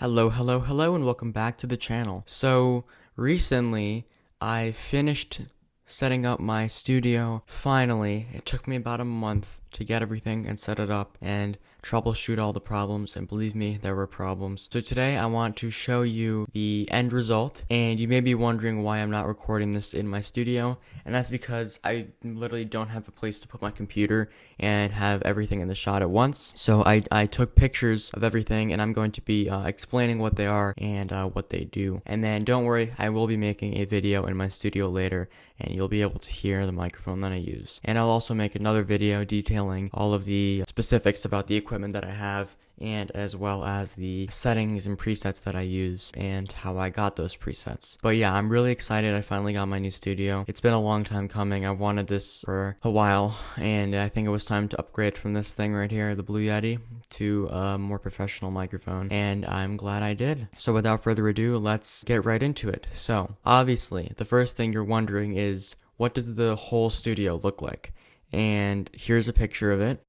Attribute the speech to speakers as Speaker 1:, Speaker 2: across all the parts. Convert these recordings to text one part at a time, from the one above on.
Speaker 1: Hello, and welcome back to the channel. So, recently, I finished setting up my studio. Finally, it took me about a month to get everything and set it up and troubleshoot all the problems, and believe me, there were problems. So today I want to show you the end result, and you may be wondering why I'm not recording this in my studio, and that's because I literally don't have a place to put my computer and have everything in the shot at once. So I took pictures of everything, and I'm going to be explaining what they are and what they do. And then don't worry, I will be making a video in my studio later, and you'll be able to hear the microphone that I use. And I'll also make another video detailing all of the specifics about the equipment that I have, and as well as the settings and presets that I use and how I got those presets. But yeah, I'm really excited. I finally got my new studio. It's been a long time coming. I've wanted this for a while, and I think it was time to upgrade from this thing right here, the Blue Yeti, to a more professional microphone, and I'm glad I did. So without further ado, let's get right into it. So obviously, the first thing you're wondering is, what does the whole studio look like? And here's a picture of it.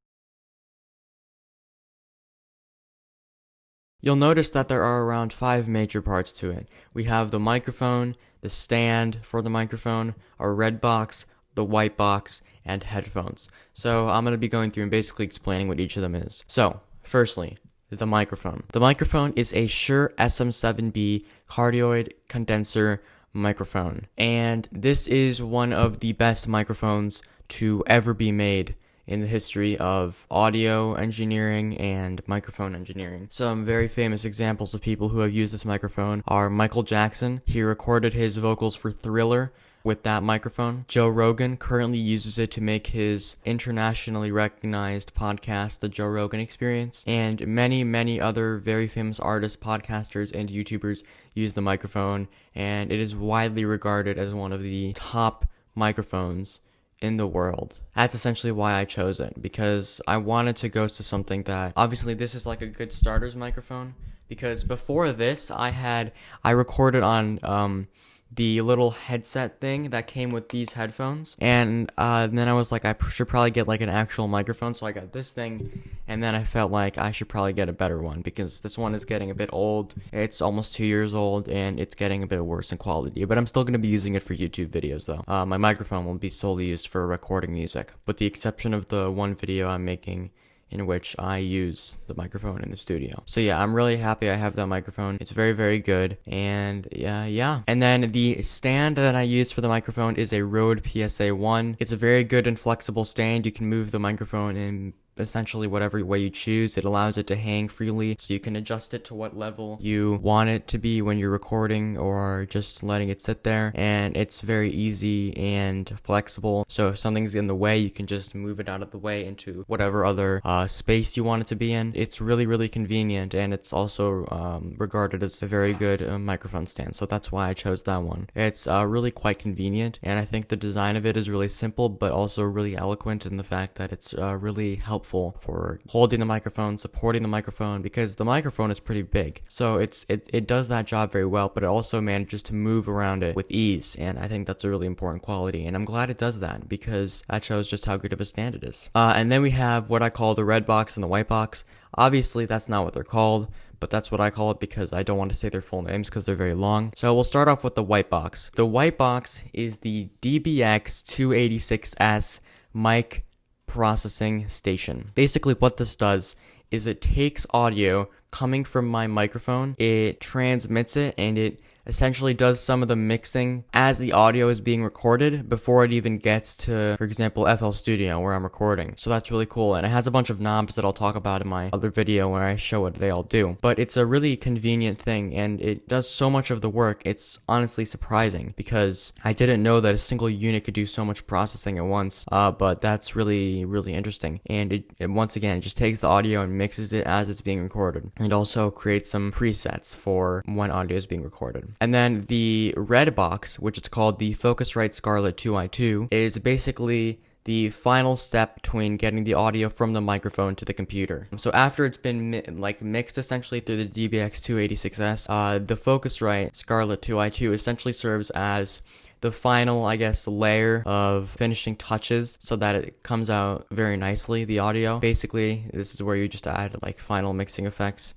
Speaker 1: You'll notice that there are around 5 major parts to it. We have the microphone, the stand for the microphone, a red box, the white box, and headphones. So I'm going to be going through and basically explaining what each of them is. So, firstly, the microphone. The microphone is a Shure SM7B cardioid condenser microphone, and this is one of the best microphones to ever be made in the history of audio engineering and microphone engineering. Some very famous examples of people who have used this microphone are Michael Jackson. He recorded his vocals for Thriller with that microphone. Joe Rogan currently uses it to make his internationally recognized podcast, The Joe Rogan Experience. And many other very famous artists, podcasters, and YouTubers use the microphone, and it is widely regarded as one of the top microphones in the world. That's essentially why I chose it, because I wanted to go to something that, obviously this is like a good starter's microphone, because before this I recorded on the little headset thing that came with these headphones, and then I was like, I should probably get like an actual microphone, so I got this thing, and then I felt like I should probably get a better one, because this one is getting a bit old. It's almost 2 years old, and it's getting a bit worse in quality, but I'm still going to be using it for YouTube videos though. My microphone will be solely used for recording music, with the exception of the one video I'm making in which I use the microphone in the studio. So yeah, I'm really happy I have that microphone. It's very good, and yeah. And then the stand that I use for the microphone is a Rode PSA-1. It's a very good and flexible stand. You can move the microphone in essentially whatever way you choose. It allows it to hang freely, so you can adjust it to what level you want it to be when you're recording or just letting it sit there, and it's very easy and flexible. So if something's in the way, you can just move it out of the way into whatever other space you want it to be in. It's really convenient, and it's also regarded as a very good microphone stand, so that's why I chose that one. It's really quite convenient, and I think the design of it is really simple but also really eloquent in the fact that it's really helpful for holding the microphone, supporting the microphone, because the microphone is pretty big. So it does that job very well, but it also manages to move around it with ease, and I think that's a really important quality, and I'm glad it does that, because that shows just how good of a stand it is. And then we have what I call the red box and the white box. Obviously that's not what they're called, but that's what I call it because I don't want to say their full names because they're very long. So we'll start off with the white box. The white box is the DBX 286S mic processing station. Basically what this does is it takes audio coming from my microphone, it transmits it, and it essentially does some of the mixing as the audio is being recorded before it even gets to, for example, FL Studio where I'm recording. So that's really cool, and it has a bunch of knobs that I'll talk about in my other video where I show what they all do. But it's a really convenient thing, and it does so much of the work. It's honestly surprising, because I didn't know that a single unit could do so much processing at once, but that's really interesting. And it once again, it just takes the audio and mixes it as it's being recorded, and also creates some presets for when audio is being recorded. And then the red box, which is called the Focusrite Scarlett 2i2, is basically the final step between getting the audio from the microphone to the computer. So after it's been mixed essentially through the DBX 286S, the Focusrite Scarlett 2i2 essentially serves as the final, I guess, layer of finishing touches so that it comes out very nicely, the audio. Basically, this is where you just add like final mixing effects.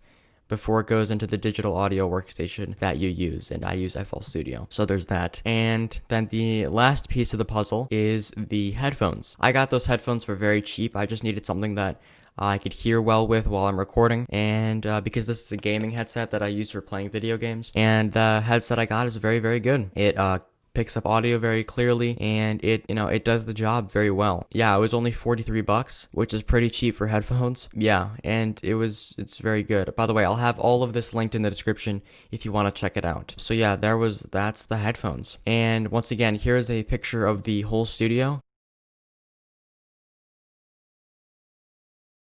Speaker 1: before it goes into the digital audio workstation that you use, and I use FL Studio. So there's that. And then the last piece of the puzzle is the headphones. I got those headphones for very cheap. I just needed something that I could hear well with while I'm recording, and because this is a gaming headset that I use for playing video games, and the headset I got is very, very good. It picks up audio very clearly, and it does the job very well. Yeah, it was only $43, which is pretty cheap for headphones. Yeah, and it's very good. By the way, I'll have all of this linked in the description if you want to check it out. So yeah, that's the headphones. And once again, here's a picture of the whole studio.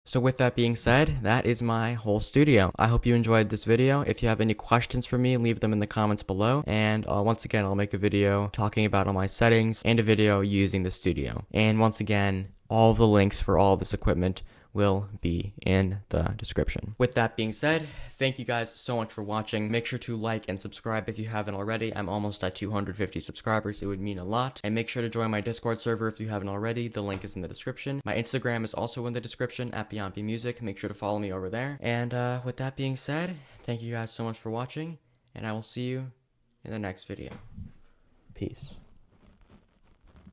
Speaker 1: So with that being said, that is my whole studio. I hope you enjoyed this video. If you have any questions for me, leave them in the comments below. And once again, I'll make a video talking about all my settings and a video using the studio. And once again, all the links for all this equipment will be in the description. With that being said, thank you guys so much for watching. Make sure to like and subscribe if you haven't already. I'm almost at 250 subscribers. It would mean a lot. And make sure to join my Discord server if you haven't already. The link is in the description. My Instagram is also in the description at BeyondBMusic. Make sure to follow me over there. And with that being said, thank you guys so much for watching, and I will see you in the next video. Peace.